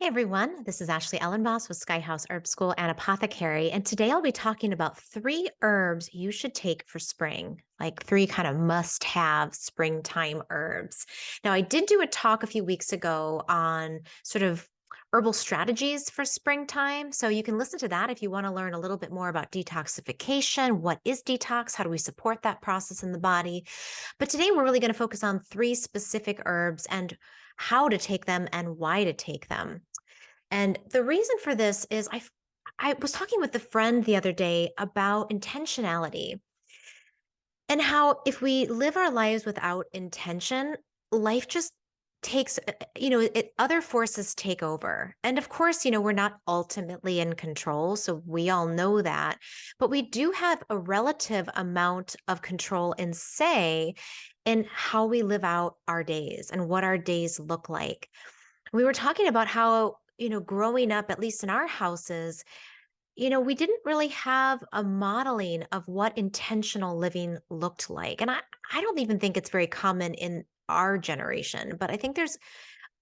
Hey everyone, this is Ashley Ellenboss with Sky House Herb School and Apothecary, and today I'll be talking about three herbs you should take for spring, like three kind of must-have springtime herbs. Now, I did do a talk a few weeks ago on sort of herbal strategies for springtime, so you can listen to that if you want to learn a little bit more about detoxification. What is detox? How do we support that process in the body? But today we're really going to focus on three specific herbs and how to take them and why to take them. And the reason for this is I was talking with a friend the other day about intentionality and how if we live our lives without intention, life just takes other forces take over. And of course, we're not ultimately in control, so we all know that, but we do have a relative amount of control and say in how we live out our days and what our days look like. We were talking about how, growing up, at least in our houses, we didn't really have a modeling of what intentional living looked like. And I don't even think it's very common in our generation, but I think there's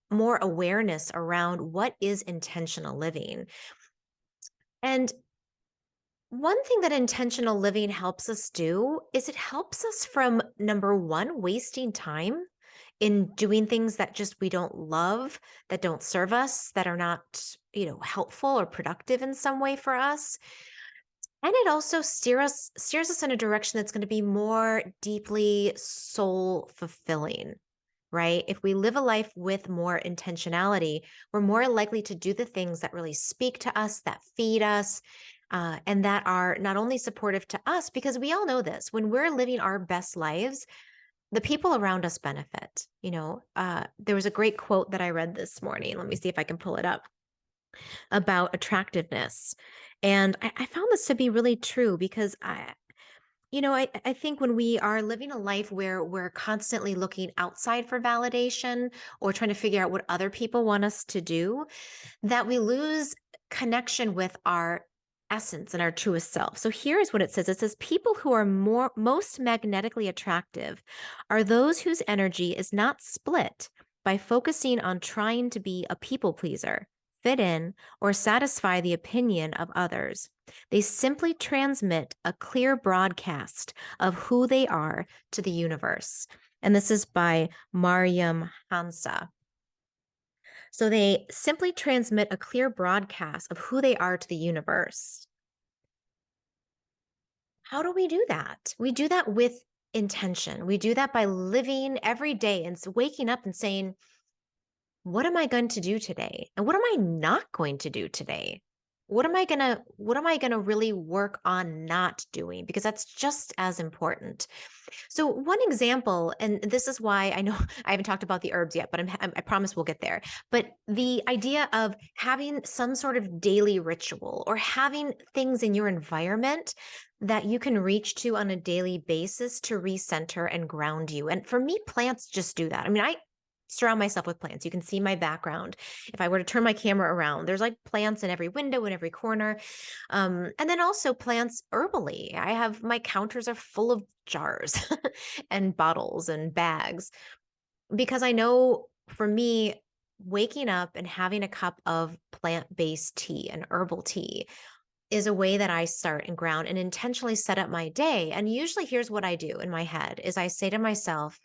more awareness around what is intentional living. And one thing that intentional living helps us do is it helps us from number one, wasting time in doing things that just we don't love, that don't serve us, that are not, helpful or productive in some way for us. And it also steers us in a direction that's going to be more deeply soul fulfilling, right? If we live a life with more intentionality, we're more likely to do the things that really speak to us, that feed us, and that are not only supportive to us, because we all know this, when we're living our best lives, the people around us benefit. There was a great quote that I read this morning. Let me see if I can pull it up about attractiveness. And I found this to be really true because I think when we are living a life where we're constantly looking outside for validation or trying to figure out what other people want us to do, that we lose connection with our essence and our truest self. So here's what it says. It says people who are most magnetically attractive are those whose energy is not split by focusing on trying to be a people pleaser, fit in, or satisfy the opinion of others. They simply transmit a clear broadcast of who they are to the universe. And this is by Mariam Hansa. So they simply transmit a clear broadcast of who they are to the universe. How do we do that? We do that with intention. We do that by living every day and waking up and saying, what am I going to do today? And what am I not going to do today? What am I going to really work on not doing? Because that's just as important. So one example, and this is why I know I haven't talked about the herbs yet, but I promise we'll get there. But the idea of having some sort of daily ritual or having things in your environment that you can reach to on a daily basis to recenter and ground you. And for me, plants just do that. I mean, I surround myself with plants. You can see my background. If I were to turn my camera around, there's like plants in every window, in every corner. And then also plants herbally. I have my counters are full of jars and bottles and bags because I know for me, waking up and having a cup of plant-based tea and herbal tea is a way that I start and ground and intentionally set up my day. And usually here's what I do in my head is I say to myself,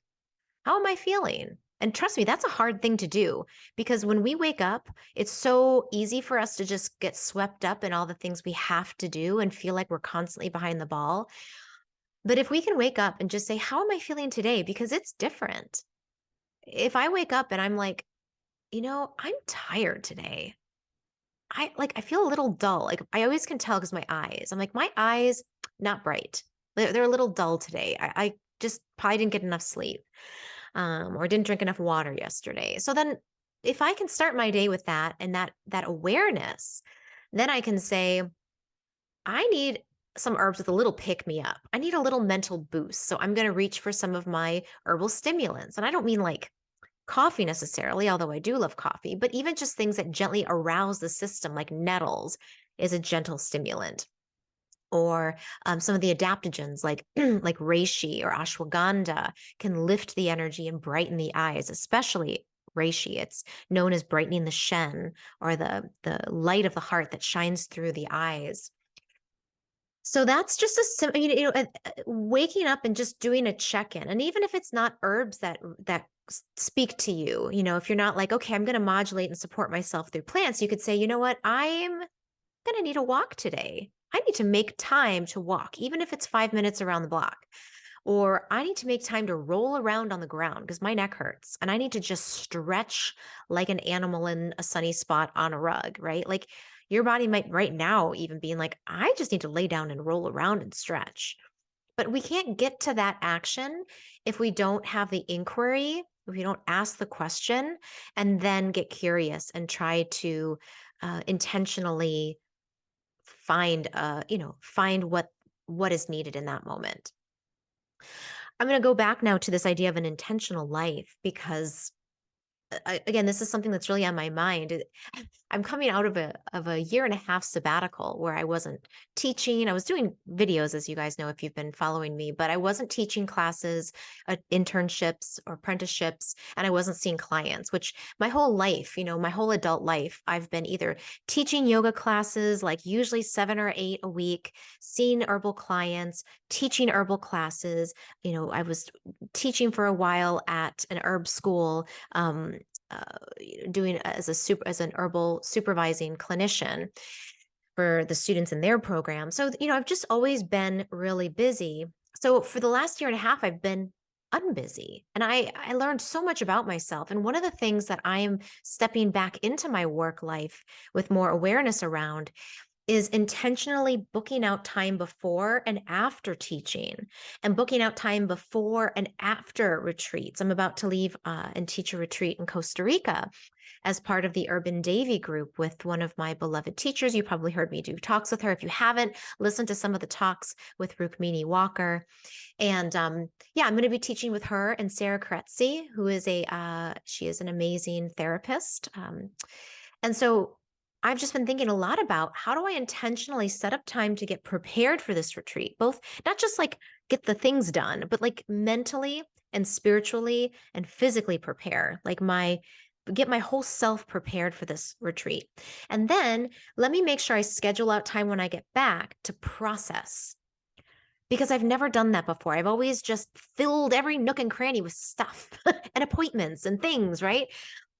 how am I feeling? And trust me, that's a hard thing to do because when we wake up, it's so easy for us to just get swept up in all the things we have to do and feel like we're constantly behind the ball. But if we can wake up and just say, how am I feeling today? Because it's different. If I wake up and I'm like, I'm tired today. I feel a little dull. Like I always can tell because my eyes, I'm like, my eyes, not bright. They're a little dull today. I just probably didn't get enough sleep. Or didn't drink enough water yesterday. So then if I can start my day with that and that awareness, then I can say, I need some herbs with a little pick me up. I need a little mental boost. So I'm going to reach for some of my herbal stimulants. And I don't mean like coffee necessarily, although I do love coffee, but even just things that gently arouse the system, like nettles is a gentle stimulant or some of the adaptogens like like reishi or ashwagandha can lift the energy and brighten the eyes, especially reishi. It's known as brightening the shen, or the light of the heart that shines through the eyes. So that's just a waking up and just doing a check-in. And even if it's not herbs that speak to you, if you're not like, okay, I'm going to modulate and support myself through plants, you could say, you know what, I'm going to need a walk today. I need to make time to walk, even if it's 5 minutes around the block. Or I need to make time to roll around on the ground because my neck hurts and I need to just stretch like an animal in a sunny spot on a rug, right? Like your body might right now even being like, I just need to lay down and roll around and stretch. But we can't get to that action if we don't have the inquiry, if we don't ask the question and then get curious and try to intentionally find what is needed in that moment. I'm going to go back now to this idea of an intentional life because again, this is something that's really on my mind. I'm coming out of a year and a half sabbatical where I wasn't teaching. I was doing videos, as you guys know, if you've been following me, but I wasn't teaching classes, internships or apprenticeships, and I wasn't seeing clients, which my whole life, my whole adult life, I've been either teaching yoga classes, like usually 7 or 8 a week, seeing herbal clients, teaching herbal classes. I was teaching for a while at an herb school, doing as an herbal supervising clinician for the students in their program. So, I've just always been really busy. So for the last year and a half, I've been unbusy and I learned so much about myself. And one of the things that I am stepping back into my work life with more awareness around is intentionally booking out time before and after teaching and booking out time before and after retreats. I'm about to leave and teach a retreat in Costa Rica as part of the Urban Davy group with one of my beloved teachers. You probably heard me do talks with her. If you haven't, listen to some of the talks with Rukmini Walker. And I'm going to be teaching with her and Sarah Kretzi, who is she is an amazing therapist. And so I've just been thinking a lot about how do I intentionally set up time to get prepared for this retreat, both not just like get the things done, but like mentally and spiritually and physically prepare, get my whole self prepared for this retreat. And then let me make sure I schedule out time when I get back to process, because I've never done that before. I've always just filled every nook and cranny with stuff and appointments and things, right?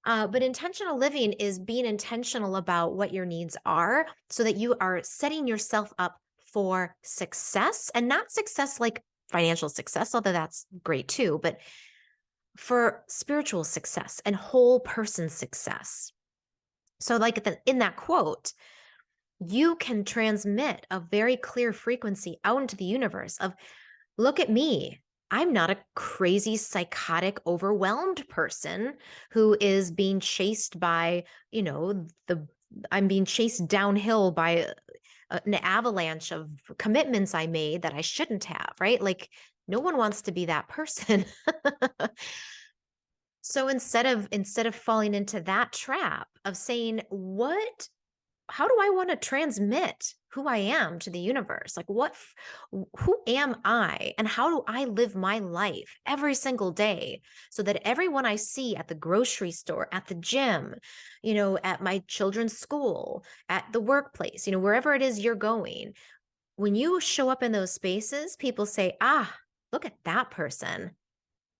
But intentional living is being intentional about what your needs are so that you are setting yourself up for success, and not success like financial success, although that's great too, but for spiritual success and whole person success. So like in that quote, you can transmit a very clear frequency out into the universe of, look at me. I'm not a crazy, psychotic, overwhelmed person who is being chased by, I'm being chased downhill by an avalanche of commitments I made that I shouldn't have, right? Like no one wants to be that person. So instead of falling into that trap of saying, how do I want to transmit who I am to the universe? Like who am I and how do I live my life every single day so that everyone I see at the grocery store, at the gym, at my children's school, at the workplace, wherever it is you're going, when you show up in those spaces, people say, look at that person.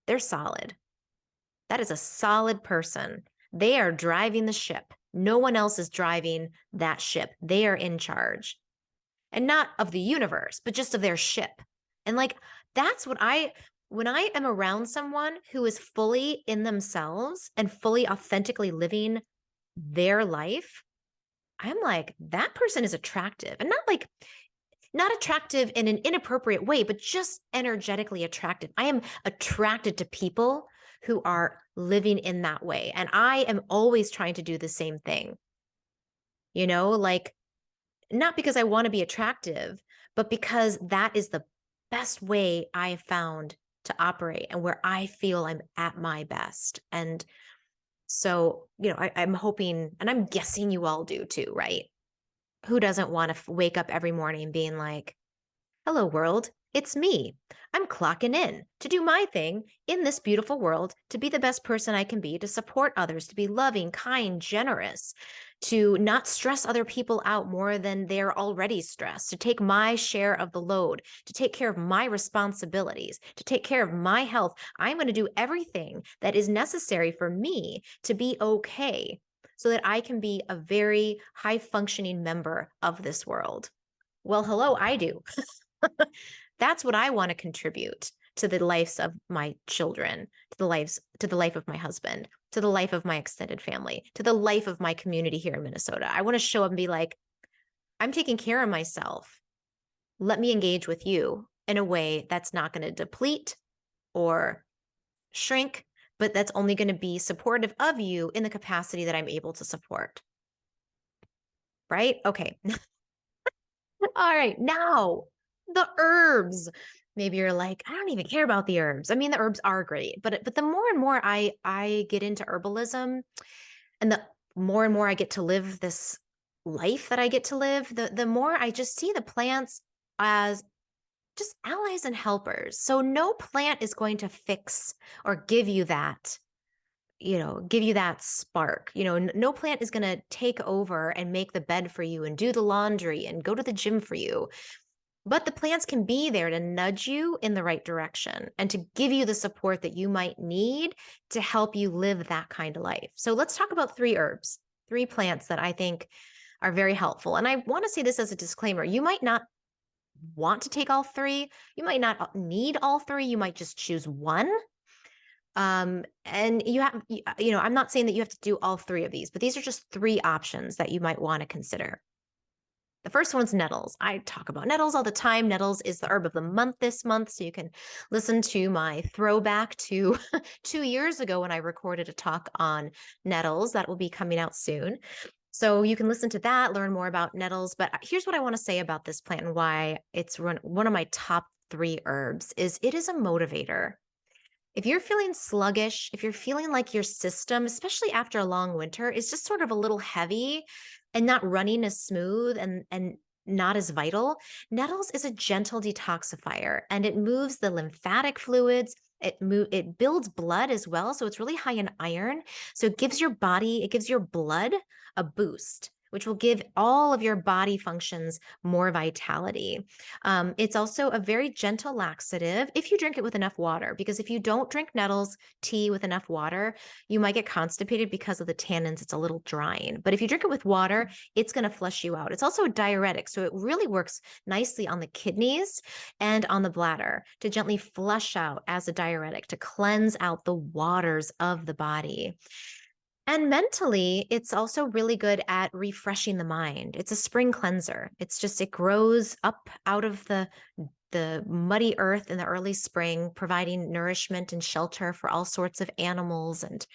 They're solid. That is a solid person. They are driving the ship. No one else is driving that ship. They are in charge. And not of the universe, but just of their ship. And like, that's when I am around someone who is fully in themselves and fully authentically living their life, I'm like, that person is attractive. And not attractive in an inappropriate way, but just energetically attractive. I am attracted to people who are living in that way. And I am always trying to do the same thing, like not because I want to be attractive, but because that is the best way I have found to operate and where I feel I'm at my best. And so, I'm hoping, and I'm guessing you all do too, right? Who doesn't want to wake up every morning being like, hello, world. It's me. I'm clocking in to do my thing in this beautiful world, to be the best person I can be, to support others, to be loving, kind, generous, to not stress other people out more than they're already stressed, to take my share of the load, to take care of my responsibilities, to take care of my health. I'm going to do everything that is necessary for me to be okay so that I can be a very high functioning member of this world. Well, hello, I do. That's what I want to contribute to the lives of my children, to the life of my husband, to the life of my extended family, to the life of my community here in Minnesota. I want to show up and be like, I'm taking care of myself. Let me engage with you in a way that's not going to deplete or shrink, but that's only going to be supportive of you in the capacity that I'm able to support. Right? Okay. All right. Now, the herbs. Maybe you're like, I don't even care about the herbs. I mean, the herbs are great, but the more and more I get into herbalism, and the more and more I get to live this life that I get to live, the more I just see the plants as just allies and helpers. So no plant is going to fix or give you that, give you that spark. No plant is going to take over and make the bed for you and do the laundry and go to the gym for you. But the plants can be there to nudge you in the right direction and to give you the support that you might need to help you live that kind of life. So let's talk about three herbs, three plants that I think are very helpful. And I want to say this as a disclaimer. You might not want to take all three. You might not need all three. You might just choose one. And I'm not saying that you have to do all three of these, but these are just three options that you might want to consider. The first one's nettles. I talk about nettles all the time. Nettles is the herb of the month this month. So you can listen to my throwback to 2 years ago when I recorded a talk on nettles that will be coming out soon. So you can listen to that, learn more about nettles. But here's what I want to say about this plant and why it's one of my top three herbs is it is a motivator. If you're feeling sluggish, if you're feeling like your system, especially after a long winter, is just sort of a little heavy and not running as smooth and not as vital, nettles is a gentle detoxifier and it moves the lymphatic fluids. It builds blood as well, so it's really high in iron. So it gives your blood a boost, which will give all of your body functions more vitality. It's also a very gentle laxative if you drink it with enough water, because if you don't drink nettles tea with enough water, you might get constipated because of the tannins. It's a little drying. But if you drink it with water, it's going to flush you out. It's also a diuretic, so it really works nicely on the kidneys and on the bladder to gently flush out as a diuretic, to cleanse out the waters of the body. And mentally, it's also really good at refreshing the mind. It's a spring cleanser. It grows up out of the muddy earth in the early spring, providing nourishment and shelter for all sorts of animals and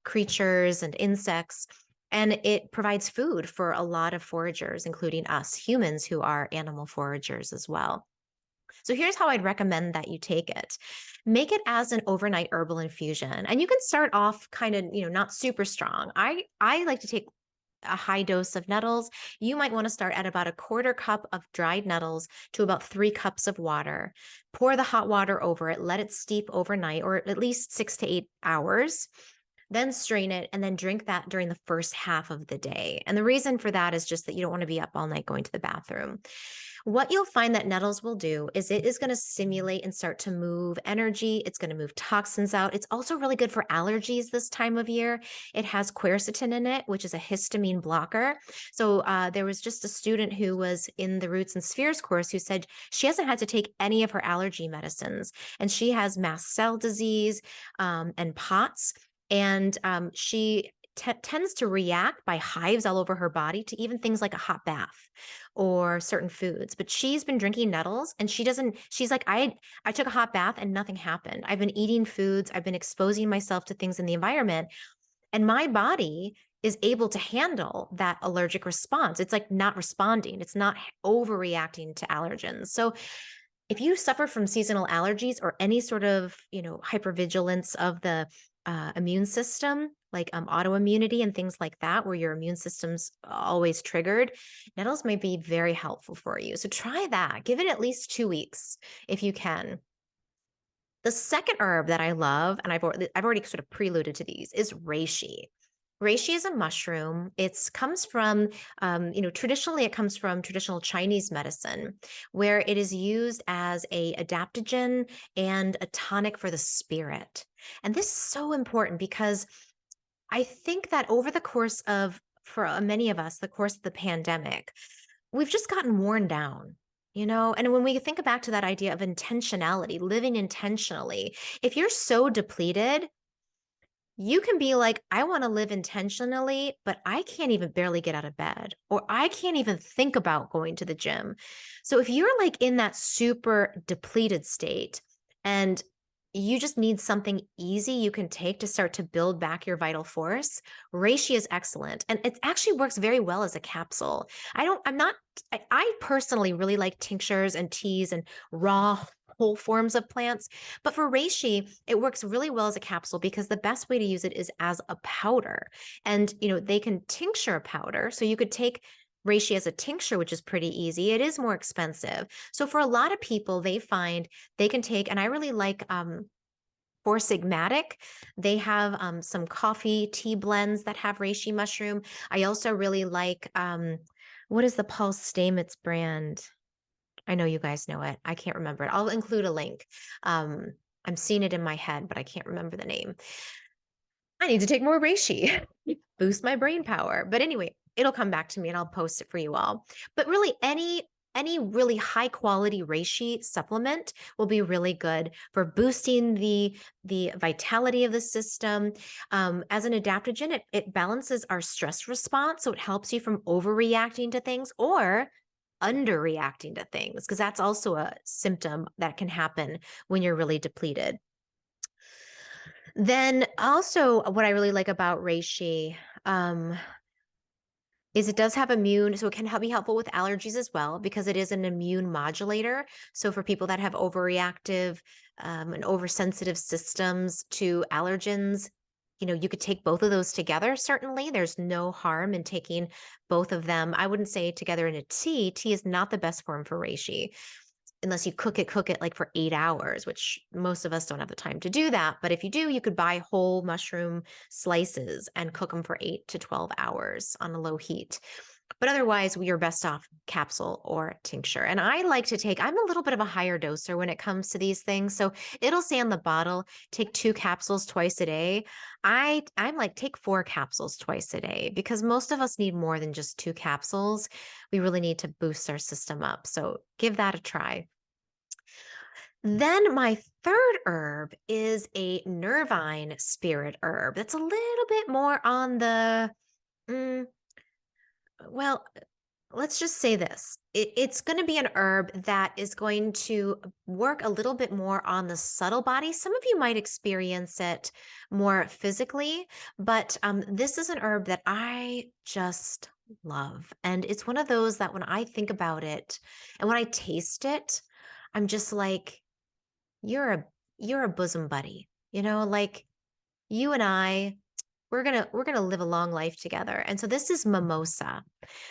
creatures and insects. And it provides food for a lot of foragers, including us humans who are animal foragers as well. So here's how I'd recommend that you take it. Make it as an overnight herbal infusion. And you can start off kind of, not super strong. I like to take a high dose of nettles. You might want to start at about a quarter cup of dried nettles to about 3 cups of water. Pour the hot water over it, let it steep overnight or at least 6 to 8 hours. Then strain it and then drink that during the first half of the day. And the reason for that is just that you don't want to be up all night going to the bathroom. What you'll find that nettles will do is it is going to stimulate and start to move energy. It's going to move toxins out. It's also really good for allergies this time of year. It has quercetin in it, which is a histamine blocker. So there was just a student who was in the Roots and Spheres course who said she hasn't had to take any of her allergy medicines, and she has mast cell disease and POTS. And she tends to react by hives all over her body to even things like a hot bath or certain foods. But she's been drinking nettles and she's like, I took a hot bath and nothing happened. I've been eating foods. I've been exposing myself to things in the environment, and my body is able to handle that allergic response. It's like not responding. It's not overreacting to allergens. So if you suffer from seasonal allergies or any sort of, hypervigilance of the immune system, like autoimmunity and things like that, where your immune system's always triggered, nettles may be very helpful for you. So try that. Give it at least 2 weeks if you can. The second herb that I love, and I've already sort of preluded to these, is reishi. Reishi is a mushroom. It's comes from, traditionally it comes from traditional Chinese medicine, where it is used as a adaptogen and a tonic for the spirit. And this is so important because I think that over the course of, for many of us, the course of the pandemic, we've just gotten worn down, And when we think back to that idea of intentionality, living intentionally, if you're so depleted, you can be like, I want to live intentionally, but I can't even barely get out of bed, or I can't even think about going to the gym. So if you're like in that super depleted state and you just need something easy you can take to start to build back your vital force, reishi is excellent. And it actually works very well as a capsule. I personally really like tinctures and teas and raw whole forms of plants. But for reishi, it works really well as a capsule because the best way to use it is as a powder. And, they can tincture a powder. So you could take reishi as a tincture, which is pretty easy. It is more expensive. So for a lot of people, they find they can take, and I really like for Sigmatic, they have some coffee tea blends that have reishi mushroom. I also really like, what is the Paul Stamets brand? I know you guys know it. I can't remember it. I'll include a link. I'm seeing it in my head, but I can't remember the name. I need to take more reishi, boost my brain power. But anyway, it'll come back to me and I'll post it for you all. But really, any really high quality reishi supplement will be really good for boosting the vitality of the system. As an adaptogen, it balances our stress response, so it helps you from overreacting to things or underreacting to things, because that's also a symptom that can happen when you're really depleted. Then also what I really like about reishi, is it does have immune, so it can be helpful with allergies as well because it is an immune modulator. So for people that have overreactive and oversensitive systems to allergens, you could take both of those together. Certainly, there's no harm in taking both of them. I wouldn't say together in a tea. Tea is not the best form for reishi unless you cook it like for 8 hours, which most of us don't have the time to do that. But if you do, you could buy whole mushroom slices and cook them for 8 to 12 hours on a low heat. But otherwise, we are best off capsule or tincture. And I like to take, I'm a little bit of a higher doser when it comes to these things. So it'll say on the bottle, take 2 capsules twice a day. I'm like, take 4 capsules twice a day because most of us need more than just 2 capsules. We really need to boost our system up. So give that a try. Then my third herb is a nervine spirit herb. That's a little bit more on the, mm, well, let's just say this. It's going to be an herb that is going to work a little bit more on the subtle body. Some of you might experience it more physically, but this is an herb that I just love. And it's one of those that when I think about it and when I taste it, I'm just like, you're a you're a bosom buddy. Like you and I, we're gonna live a long life together. And so this is mimosa.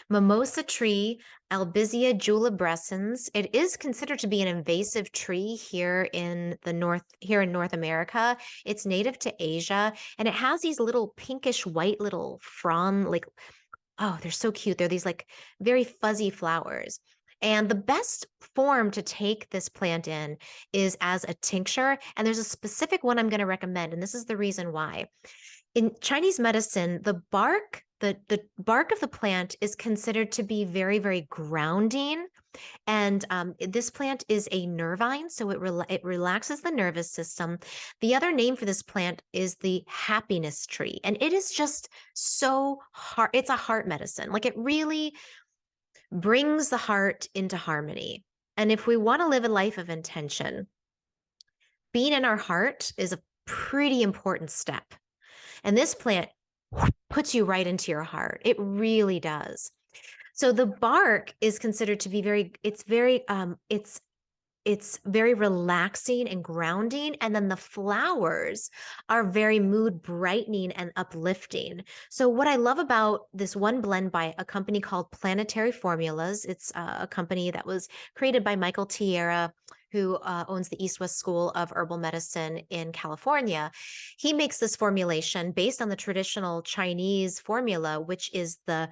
Mimosa tree, Albizzia julibressens. It is considered to be an invasive tree here in North America. It's native to Asia, and it has these little pinkish white little frond, like, oh, they're so cute. They're these like very fuzzy flowers. And the best form to take this plant in is as a tincture. And there's a specific one I'm going to recommend. And this is the reason why. In Chinese medicine, the bark of the plant is considered to be very, very grounding. And this plant is a nervine, so it relaxes the nervous system. The other name for this plant is the happiness tree, and it is just so heart. It's a heart medicine. Like it really brings the heart into harmony. And if we want to live a life of intention, being in our heart is a pretty important step. And this plant puts you right into your heart. It really does. So the bark is considered to be it's it's very relaxing and grounding. And then the flowers are very mood brightening and uplifting. So, what I love about this one blend by a company called Planetary Formulas, it's a company that was created by Michael Tierra, who owns the East West School of Herbal Medicine in California. He makes this formulation based on the traditional Chinese formula, which is the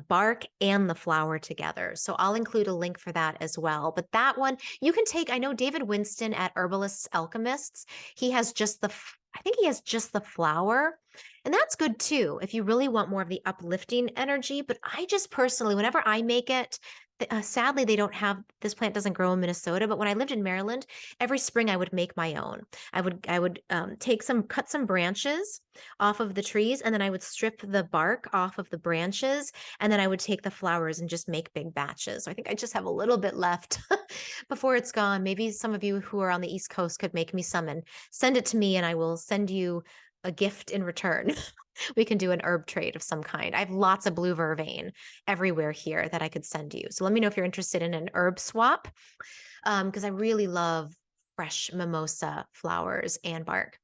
bark and the flower together. So I'll include a link for that as well. But that one you can take, I know David Winston at Herbalists Alchemists, he has just I think he has just the flower. And that's good too, if you really want more of the uplifting energy. But I just personally, whenever I make it, sadly, they don't have this plant doesn't grow in Minnesota. But when I lived in Maryland, every spring I would make my own. I would cut some branches off of the trees, and then I would strip the bark off of the branches, and then I would take the flowers and just make big batches. So I think I just have a little bit left before it's gone. Maybe some of you who are on the East Coast could make me some and send it to me, and I will send you a gift in return. We can do an herb trade of some kind. I have lots of blue vervain everywhere here that I could send you. So let me know if you're interested in an herb swap, because I really love fresh mimosa flowers and bark.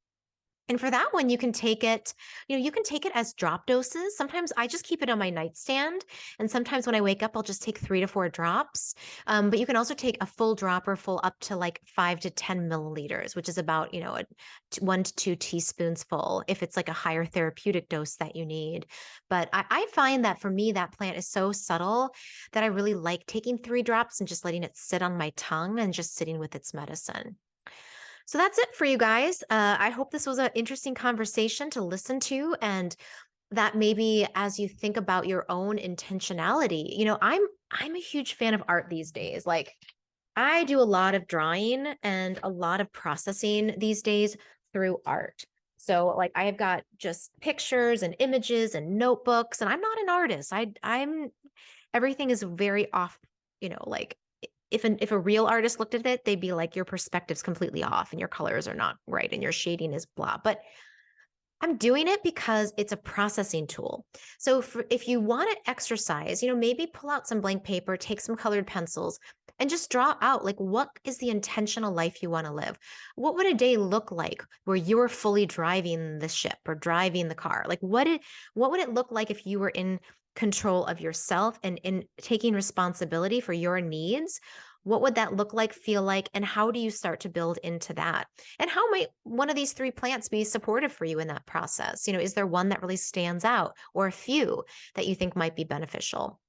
And for that one, you can take it, you can take it as drop doses. Sometimes I just keep it on my nightstand. And sometimes when I wake up, I'll just take 3 to 4 drops. But you can also take a full dropper full up to like 5 to 10 milliliters, which is about, 1 to 2 teaspoons full if it's like a higher therapeutic dose that you need. But I find that for me, that plant is so subtle that I really like taking 3 drops and just letting it sit on my tongue and just sitting with its medicine. So that's it for you guys. I hope this was an interesting conversation to listen to, and that maybe as you think about your own intentionality, I'm a huge fan of art these days. Like I do a lot of drawing and a lot of processing these days through art. So like I have got just pictures and images and notebooks, and I'm not an artist. I'm everything is very off, like if a real artist looked at it, they'd be like, your perspective's completely off and your colors are not right and your shading is blah. But I'm doing it because it's a processing tool. So if you want to exercise, maybe pull out some blank paper, take some colored pencils, and just draw out like what is the intentional life you want to live? What would a day look like where you're fully driving the ship or driving the car? Like what would it look like if you were in control of yourself and in taking responsibility for your needs? What would that look like, feel like, and how do you start to build into that? And how might one of these 3 plants be supportive for you in that process? Is there one that really stands out or a few that you think might be beneficial?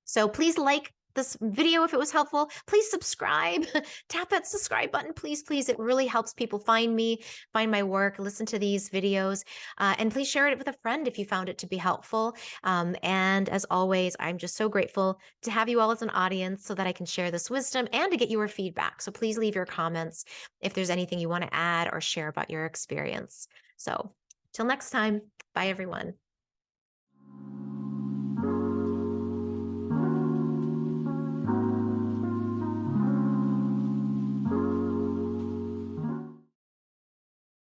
So please like this video if it was helpful. Please subscribe. Tap that subscribe button, please, please. It really helps people find me, find my work, listen to these videos. And please share it with a friend if you found it to be helpful. And as always, I'm just so grateful to have you all as an audience so that I can share this wisdom and to get your feedback. So please leave your comments if there's anything you want to add or share about your experience. So till next time, bye everyone.